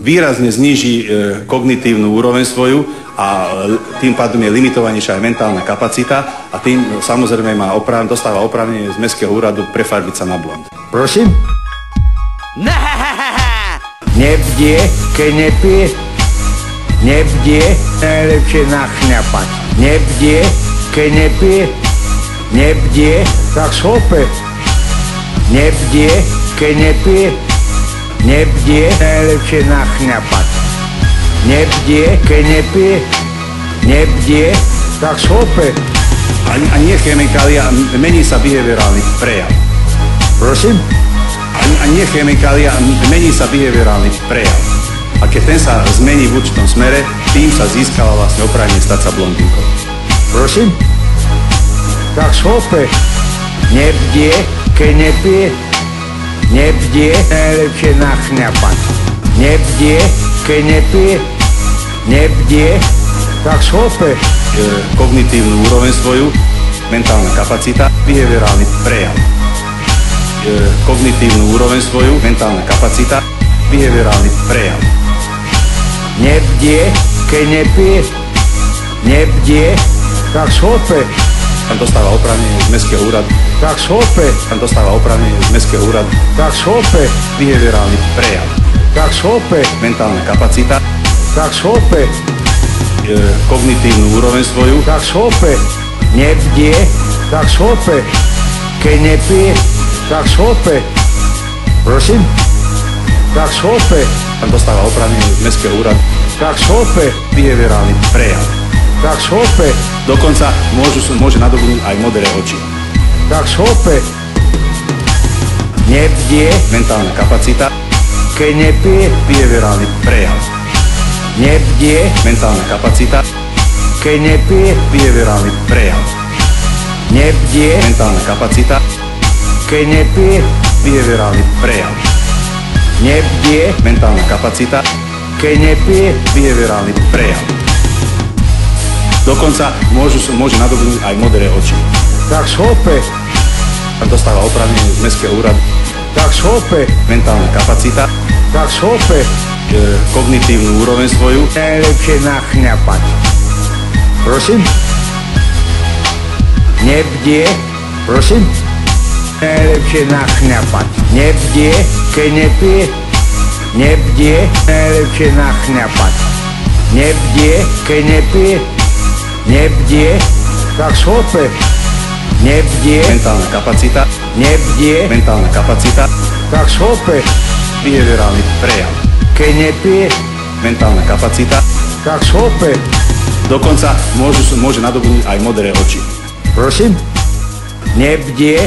výrazne zníži kognitívnu úroveň svoju a tým pádom je limitovanejšia aj mentálna kapacita a tým samozrejme dostáva oprávnenie z mestského úradu prefarbiť sa na blond. Prosím? Nebdie, keď nepije, nebdie, najlepšie nachňapať. Nebdie, keď nepije, nebdie, tak slope. Nebdie, keď nepije, nebdie, najlepšie nachňapať. Nebdie, keď nepije, nebdie, tak slope. A nie chemikália, mení sa behaviorálny prejav. Prosím? A nie chemikália, mení sa behaviorálny prejav. A keď ten sa zmení v určitom smere, tým sa získava vlastne oprávnenie stať sa blondínkou. Prosím? Tak slope. Nebdie, keď nepije, nebdie, najlepšie nachňapať. Nebdie, keď nepije, nebdie, tak slope. Kognitívnu úroveň svoju, mentálna kapacita, behaviorálny prejav. Kognitívnu úroveň svoju, mentálna kapacita, behaviorálny prejav. Nebdie, keď nepije, nebdie, tak slope. Tam dostáva oprávnenie z mestského úradu. Tak slope. Tam dostáva oprávnenie z mestského úradu. Tak slope. Behaviorálny prejav. Tak slope. Mentálna kapacita. Tak slope. Kognitívnu úroveň svoju. Tak slope. Nebdie, tak slope. Keď nepije, tak slope. Prosím? Tak slope. Tam dostáva oprávnenie z mestského úradu. Tak slope. Behaviorálny prejav. Tak slope. Dokonca môže nadobudnúť aj modré oči. Tak slope. Nebdie. Mentálna kapacita. Keď nepije. Behaviorálny prejav. Nebdie. Mentálna kapacita. Keď nepije. Behaviorálny prejav. Nebdie. Mentálna kapacita. Keď nepije. Behaviorálny prejav. Nebdie. Mentálna kapacita. Keď nepije. Behaviorálny prejav. Dokonca môže nadobudnúť aj modré oči. Tak slope. Tam dostáva oprávnenie z mestského úradu. Tak slope. Mentálna kapacita. Tak slope. Kognitívnu úroveň svoju. Najlepšie nachňapať. Prosím? Nebdie. Prosím? Najlepšie nachňapať. Nebdie, keď nepije. Nebdie, najlepšie nachňapať. Nebdie, keď nepije. Nebdie, tak slope. Nebdie. Mentálna kapacita. Nebdie. Mentálna kapacita. Tak slope. Behaviorálny prejav. Keď nepije. Mentálna kapacita. Tak slope. Dokonca môže nadobudnúť aj modré oči. Prosím? Nebdie.